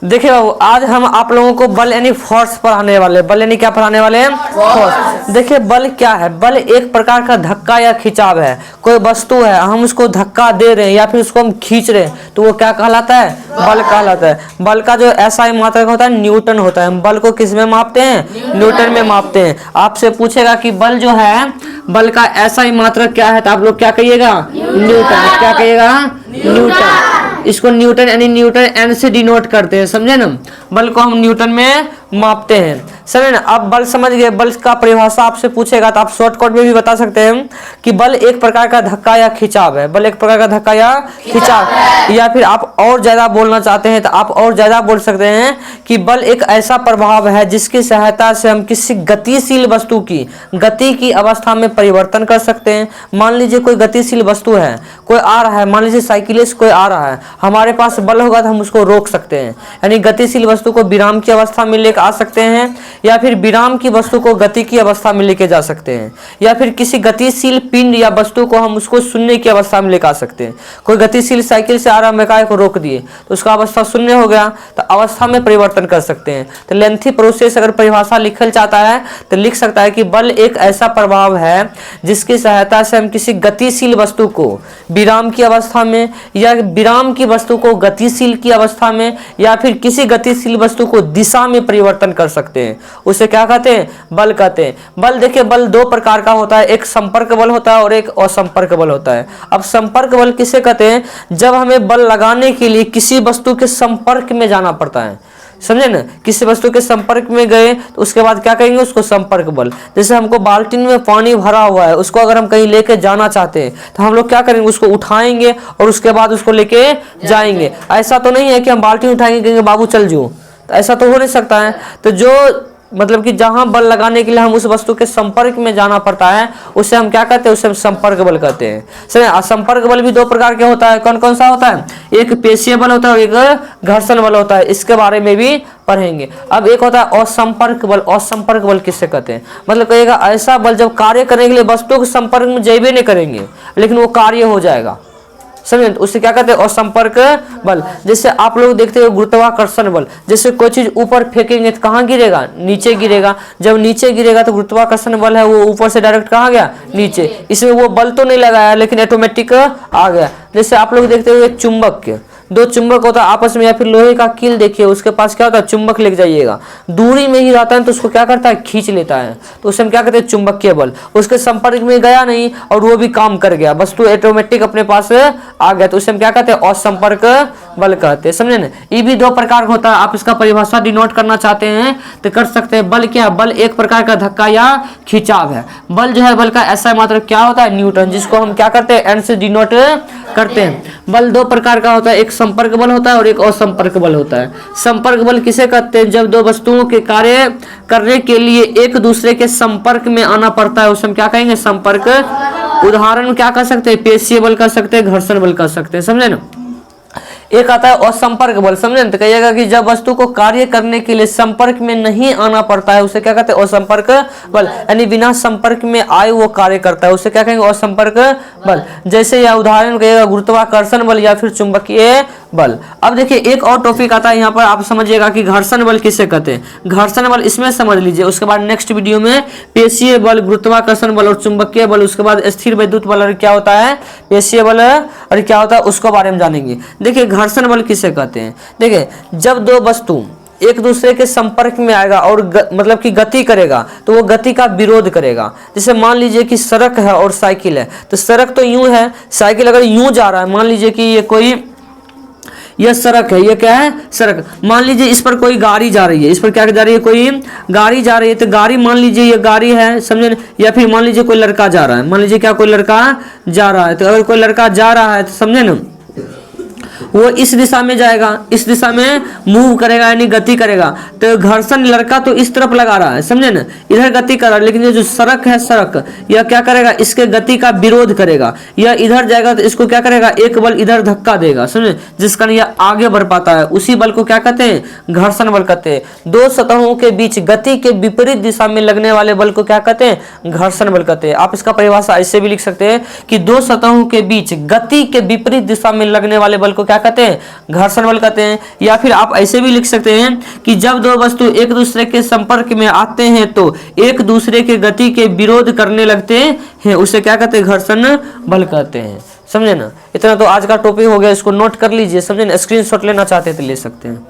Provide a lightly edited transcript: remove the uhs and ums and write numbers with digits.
देखिए बाबू, आज हम आप लोगों को बल यानी फोर्स पढ़ाने वाले। बल यानी क्या पढ़ाने वाले हैं? फोर्स। देखिए बल क्या है? बल एक प्रकार का धक्का या खिंचाव है। कोई वस्तु है, हम उसको धक्का दे रहे हैं या फिर उसको हम खींच रहे हैं, तो वो क्या कहलाता है? बल कहलाता है। बल का जो ऐसा ही मात्रक होता है न्यूटन होता है। हम बल को किस में मापते हैं? न्यूटन में मापते हैं। आपसे पूछेगा कि बल जो है, बल का ऐसा ही मात्रक क्या है, तो आप लोग क्या कहिएगा? न्यूटन। क्या कहिएगा? न्यूटन। इसको न्यूटन यानी न्यूटन एन से डिनोट करते हैं, समझे ना? बल को हम न्यूटन में मापते हैं, समझे ना? अब बल समझ गए। बल का परिभाषा आपसे पूछेगा तो आप शॉर्टकट में भी बता सकते हैं कि बल एक प्रकार का धक्का या खिंचाव है। बल एक प्रकार का धक्का या खिंचाव। या फिर आप और ज्यादा बोलना चाहते हैं तो आप और ज्यादा बोल सकते हैं कि बल एक ऐसा प्रभाव है जिसकी सहायता से हम किसी गतिशील वस्तु की गति की अवस्था में परिवर्तन कर सकते हैं। मान लीजिए कोई गतिशील वस्तु है, कोई आ रहा है, मान लीजिए साइकिल से कोई आ रहा है, हमारे पास बल होगा तो हम उसको रोक सकते हैं। यानी गतिशील वस्तु को विराम की अवस्था में लेकर आ सकते हैं, या फिर विराम की वस्तु को गति की अवस्था में लेके जा सकते हैं, या फिर किसी गतिशील पिंड या वस्तु को हम उसको शून्य की अवस्था में लेकर आ सकते हैं। कोई गतिशील साइकिल से आ रहा मेकाय को रोक दिए तो उसका अवस्था शून्य हो गया, तो अवस्था में परिवर्तन कर सकते हैं। तो लेंथी प्रोसेस अगर परिभाषा लिखल चाहता है तो लिख सकता है कि बल एक ऐसा प्रभाव है जिसकी सहायता से हम किसी गतिशील वस्तु को विराम की अवस्था में, या विराम की वस्तु को गतिशील की अवस्था में, या फिर किसी गतिशील वस्तु को दिशा में परिवर्तन कर सकते हैं। उसे क्या कहते हैं? बल कहते हैं। बल देखिए, बल दो प्रकार का होता है, एक संपर्क बल होता है और एक असंपर्क बल होता है। अब संपर्क बल किसे कहते हैं? जब हमें बल लगाने के लिए किसी वस्तु के संपर्क में जाना पड़ता है, समझे ना? किसी वस्तु के संपर्क में गए तो उसके बाद क्या करेंगे? उसको संपर्क बल। जैसे हमको बाल्टी में पानी भरा हुआ है, उसको अगर हम कहीं लेके जाना चाहते हैं तो हम लोग क्या करेंगे? उसको उठाएंगे और उसके बाद उसको लेके जाएंगे। ऐसा तो नहीं है कि हम बाल्टी उठाएंगे कहेंगे बाबू चल जाओ, तो ऐसा तो हो नहीं सकता है। तो जो मतलब कि जहां बल लगाने के लिए हम उस वस्तु के संपर्क में जाना पड़ता है उसे हम क्या कहते हैं? उसे हम संपर्क बल कहते हैं। सही। असंपर्क बल भी दो प्रकार के होता है। कौन कौन सा होता है? एक पेशीय बल होता है और एक घर्षण बल होता है। इसके बारे में भी पढ़ेंगे। अब एक होता है असंपर्क बल। असंपर्क बल किससे कहते हैं? मतलब कहिएगा ऐसा बल जब कार्य करने के लिए वस्तु के संपर्क में जैबे नहीं करेंगे लेकिन वो कार्य हो जाएगा, समझे? उसे क्या कहते हैं? असंपर्क बल। जैसे आप लोग देखते हो गुरुत्वाकर्षण बल, जैसे कोई चीज ऊपर फेंकेंगे तो कहाँ गिरेगा? नीचे गिरेगा। जब नीचे गिरेगा तो गुरुत्वाकर्षण बल है वो ऊपर से डायरेक्ट कहाँ गया? नीचे। इसमें वो बल तो नहीं लगाया लेकिन ऑटोमेटिक आ गया। जैसे आप लोग देखते हो चुंबक के दो चुंबक होता है आपस में, या फिर लोहे का कील देखिए, उसके पास क्या होता है? चुंबक लेके जाइएगा, दूरी में ही रहता है तो उसको क्या करता है? खींच लेता है। तो उसे हम क्या कहते हैं? चुंबकीय बल। उसके संपर्क में गया नहीं और वो भी काम कर गया, वस्तु ऑटोमेटिक अपने पास आ गया, तो उसे हम क्या कहते हैं? असंपर्क बल कहते हैं, समझे ना? ये भी दो प्रकार का होता है। आप इसका परिभाषा डिनोट करना चाहते हैं तो कर सकते हैं। बल क्या है? बल एक प्रकार का धक्का या खिंचाव है। बल जो है, बल का ऐसा मात्र क्या होता है? न्यूटन, जिसको हम क्या करते हैं? एन से डिनोट करते हैं। बल दो प्रकार का होता है, एक संपर्क बल होता है और एक असंपर्क बल होता है। संपर्क बल किसे कहते हैं? जब दो वस्तुओं के कार्य करने के लिए एक दूसरे के संपर्क में आना पड़ता है उसे हम क्या कहेंगे? संपर्क। उदाहरण क्या कर सकते हैं? पेशीय बल कर सकते हैं, घर्षण बल कर सकते हैं, समझे ना? एक आता है असंपर्क बल, समझे? तो कहिएगा कि जब वस्तु को कार्य करने के लिए संपर्क में नहीं आना पड़ता है उसे क्या कहते हैं? असंपर्क बल। यानी बिना संपर्क में आए वो कार्य करता है उसे क्या कहेंगे? असंपर्क बल। जैसे यह उदाहरण कहिएगा गुरुत्वाकर्षण बल या फिर चुंबकीय बल। अब देखिए एक और टॉपिक आता है यहाँ पर, आप समझिएगा कि घर्षण बल किसे कहते हैं? घर्षण बल इसमें समझ लीजिए, उसके बाद नेक्स्ट वीडियो में पेशीय बल, गुरुत्वाकर्षण बल और चुंबकीय बल, उसके बाद स्थिर वैद्युत बल और क्या होता है? पेशीय बल और क्या होता है उसको बारे में जानेंगे। देखिए घर्षण बल किसे कहते हैं? देखिए जब दो वस्तु एक दूसरे के संपर्क में आएगा और मतलब कि गति करेगा तो वो गति का विरोध करेगा। जैसे मान लीजिए कि सड़क है और साइकिल है, तो सड़क तो यूं है, साइकिल अगर यूं जा रहा है, मान लीजिए कि ये कोई यह सड़क है, ये क्या है? सड़क। मान लीजिए इस पर कोई गाड़ी जा रही है, इस पर क्या जा रही है? कोई गाड़ी जा रही है, तो गाड़ी मान लीजिए ये गाड़ी है, समझे? या फिर मान लीजिए कोई लड़का जा रहा है, मान लीजिए क्या कोई लड़का जा रहा है, तो अगर कोई लड़का जा रहा है तो समझे ना वो इस दिशा में जाएगा, इस दिशा में मूव करेगा यानी गति करेगा। तो घर्षण लड़का तो इस तरफ लगा रहा है, समझे ना? इधर गति कर रहा है, लेकिन ये जो सड़क है, सड़क यह क्या करेगा? इसके गति का विरोध करेगा। यह इधर जाएगा तो इसको क्या करेगा? एक बल इधर धक्का देगा, समझे? जिस कारण यह आगे बढ़ पाता है। उसी बल को क्या कहते हैं? घर्षण बल कहते हैं। दो सतहों के बीच गति के विपरीत दिशा में लगने वाले बल को क्या कहते हैं? घर्षण बल कहते हैं। आप इसका परिभाषा ऐसे भी लिख सकते हैं कि दो सतहों के बीच गति के विपरीत दिशा में लगने वाले बल को क्या कहते हैं, घर्षण बल कहते हैं। या फिर आप ऐसे भी लिख सकते हैं कि जब दो वस्तु एक दूसरे के संपर्क में आते हैं तो एक दूसरे के गति के विरोध करने लगते हैं, उसे क्या कहते हैं, घर्षण बल कहते हैं। समझे ना। इतना तो आज का टॉपिक हो गया, इसको नोट कर लीजिए, समझे ना। स्क्रीनशॉट लेना चाहते हैं तो ले सकते हैं।